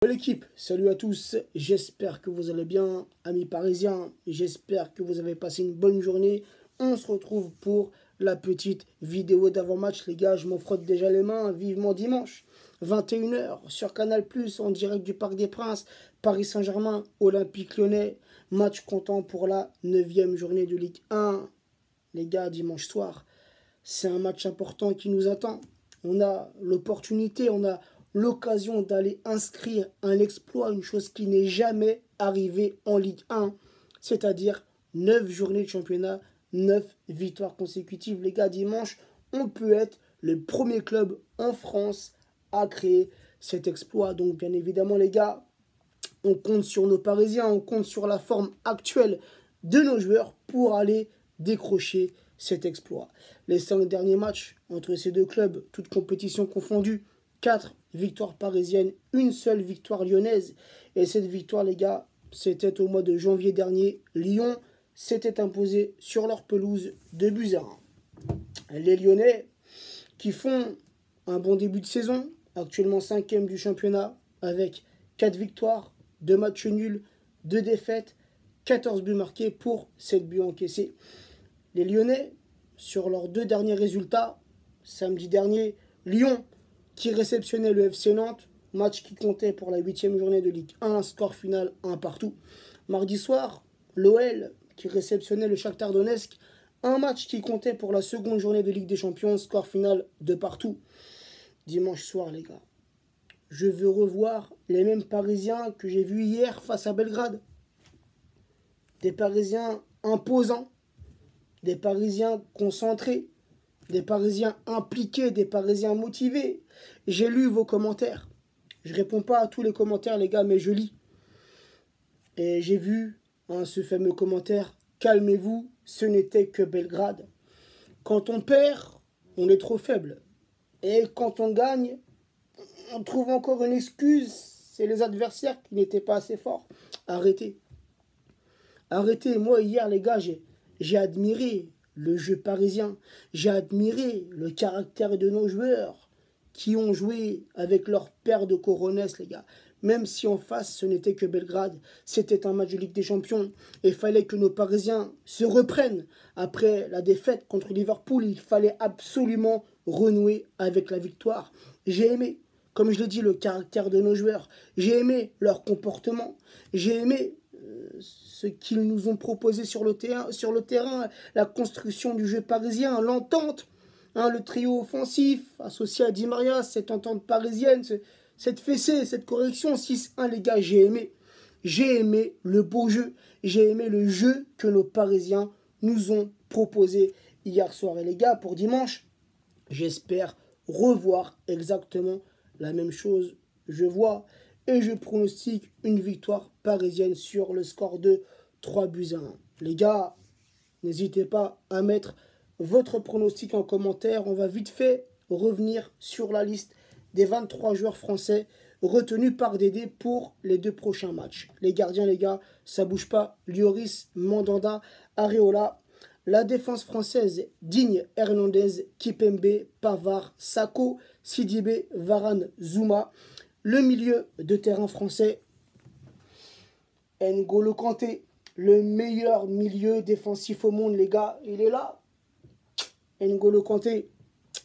L'équipe, salut à tous, j'espère que vous allez bien, amis parisiens, j'espère que vous avez passé une bonne journée. On se retrouve pour la petite vidéo d'avant-match, les gars, je m'en frotte déjà les mains, vivement dimanche, 21 h sur Canal+, en direct du Parc des Princes, Paris Saint-Germain, Olympique Lyonnais, match comptant pour la 9e journée de Ligue 1. Les gars, dimanche soir, c'est un match important qui nous attend. On a l'opportunité, on a l'occasion d'aller inscrire un exploit, une chose qui n'est jamais arrivée en Ligue 1, c'est-à-dire 9 journées de championnat, 9 victoires consécutives. Les gars, dimanche, on peut être le premier club en France à créer cet exploit. Donc bien évidemment les gars, on compte sur nos Parisiens, on compte sur la forme actuelle de nos joueurs pour aller décrocher cet exploit. Les 5 derniers matchs entre ces deux clubs, toutes compétitions confondues, 4 victoires parisiennes, une seule victoire lyonnaise. Et cette victoire, les gars, c'était au mois de janvier dernier. Lyon s'était imposé sur leur pelouse de buts à 1. Les Lyonnais qui font un bon début de saison, actuellement 5e du championnat, avec 4 victoires, 2 matchs nuls, 2 défaites, 14 buts marqués pour 7 buts encaissés. Les Lyonnais, sur leurs 2 derniers résultats, samedi dernier, Lyon qui réceptionnait le FC Nantes, match qui comptait pour la 8e journée de Ligue 1, score final 1 partout. Mardi soir, l'OL qui réceptionnait le Shakhtar Donetsk, un match qui comptait pour la 2e journée de Ligue des Champions, score final 2 partout. Dimanche soir, les gars, je veux revoir les mêmes Parisiens que j'ai vus hier face à Belgrade. Des Parisiens imposants, des Parisiens concentrés, des Parisiens impliqués, des Parisiens motivés. J'ai lu vos commentaires. Je ne réponds pas à tous les commentaires, les gars, mais je lis. Et j'ai vu ce fameux commentaire. Calmez-vous, ce n'était que Belgrade. Quand on perd, on est trop faible. Et quand on gagne, on trouve encore une excuse. C'est les adversaires qui n'étaient pas assez forts. Arrêtez. Arrêtez. Moi, hier, les gars, j'ai admiré le jeu parisien. J'ai admiré le caractère de nos joueurs qui ont joué avec leur paire de coronets, les gars. Même si en face, ce n'était que Belgrade, c'était un match de Ligue des Champions. Et il fallait que nos Parisiens se reprennent. Après la défaite contre Liverpool, il fallait absolument renouer avec la victoire. J'ai aimé, comme je l'ai dit, le caractère de nos joueurs. J'ai aimé leur comportement. J'ai aimé ce qu'ils nous ont proposé sur le terrain, la construction du jeu parisien, l'entente, le trio offensif associé à Di Maria, cette entente parisienne, cette fessée, cette correction 6-1, les gars, j'ai aimé. J'ai aimé le beau jeu, j'ai aimé le jeu que nos Parisiens nous ont proposé hier soir. Et les gars, pour dimanche, j'espère revoir exactement la même chose. Je vois et je pronostique une victoire parisienne sur le score de 3 buts à 1. Les gars, n'hésitez pas à mettre votre pronostic en commentaire. On va vite fait revenir sur la liste des 23 joueurs français retenus par Dédé pour les 2 prochains matchs. Les gardiens, les gars, ça bouge pas. Lloris, Mandanda, Areola. La défense française, Digne, Hernandez, Kipembe, Pavard, Sako, Sidibé, Varane, Zouma. Le milieu de terrain français, N'Golo Kanté, le meilleur milieu défensif au monde, les gars, il est là. N'Golo Kanté,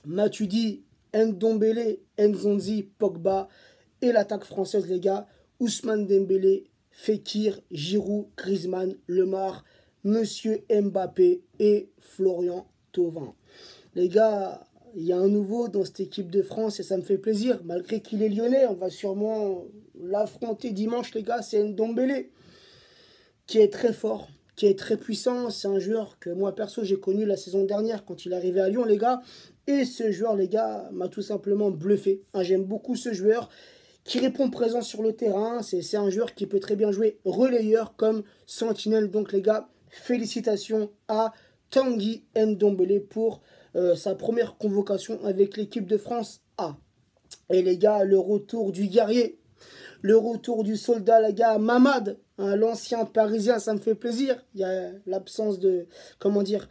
Matuidi, Ndombele, Nzonzi, Pogba. Et l'attaque française, les gars, Ousmane Dembélé, Fekir, Giroud, Griezmann, Lemar, Monsieur Mbappé et Florian Thauvin. Les gars, il y a un nouveau dans cette équipe de France et ça me fait plaisir. Malgré qu'il est lyonnais, on va sûrement l'affronter dimanche, les gars. C'est Ndombele qui est très fort, qui est très puissant. C'est un joueur que moi, perso, j'ai connu la saison dernière quand il est arrivé à Lyon, les gars. Et ce joueur, les gars, m'a tout simplement bluffé. J'aime beaucoup ce joueur qui répond présent sur le terrain. C'est un joueur qui peut très bien jouer relayeur comme sentinelle. Donc, les gars, félicitations à Tanguy Ndombele pour sa première convocation avec l'équipe de France A. Et les gars, le retour du guerrier, le retour du soldat, les gars, Mamad, l'ancien Parisien, ça me fait plaisir. Il y a l'absence de, comment dire,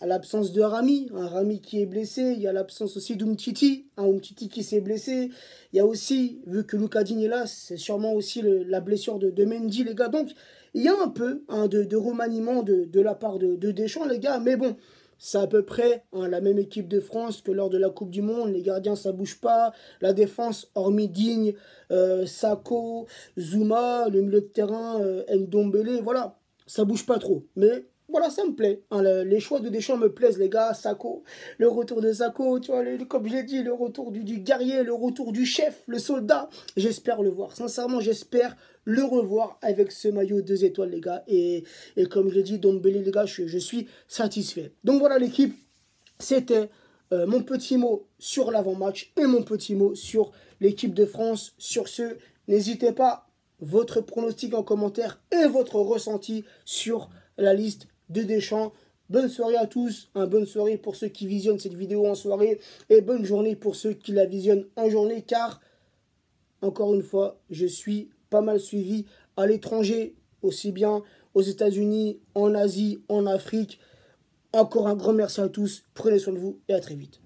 l'absence de Rami, un Rami qui est blessé. Il y a l'absence aussi d'Umtiti, un Umtiti qui s'est blessé. Il y a aussi, vu que Lucas Digne est là, c'est sûrement aussi la blessure de Mendy, les gars. Donc, il y a un peu de remaniement de la part de Deschamps, les gars. Mais bon, c'est à peu près la même équipe de France que lors de la Coupe du Monde. Les gardiens, ça bouge pas. La défense, hormis Digne, Sakho, Zouma, le milieu de terrain, Ndombele, voilà, ça bouge pas trop. Mais voilà, ça me plaît. Les choix de Deschamps me plaisent, les gars. Sakho, le retour de Sakho, tu vois, comme je l'ai dit, le retour du guerrier, le retour du chef, le soldat. J'espère le voir. Sincèrement, j'espère le revoir avec ce maillot 2 étoiles, les gars. Et comme je l'ai dit, Ndombele, les gars, je suis satisfait. Donc voilà, l'équipe, c'était mon petit mot sur l'avant-match et mon petit mot sur l'équipe de France. Sur ce, n'hésitez pas, votre pronostic en commentaire et votre ressenti sur la liste de Deschamps. Bonne soirée à tous, bonne soirée pour ceux qui visionnent cette vidéo en soirée et bonne journée pour ceux qui la visionnent en journée, car, encore une fois, je suis pas mal suivi à l'étranger, aussi bien aux États-Unis, en Asie, en Afrique. Encore un grand merci à tous, prenez soin de vous et à très vite.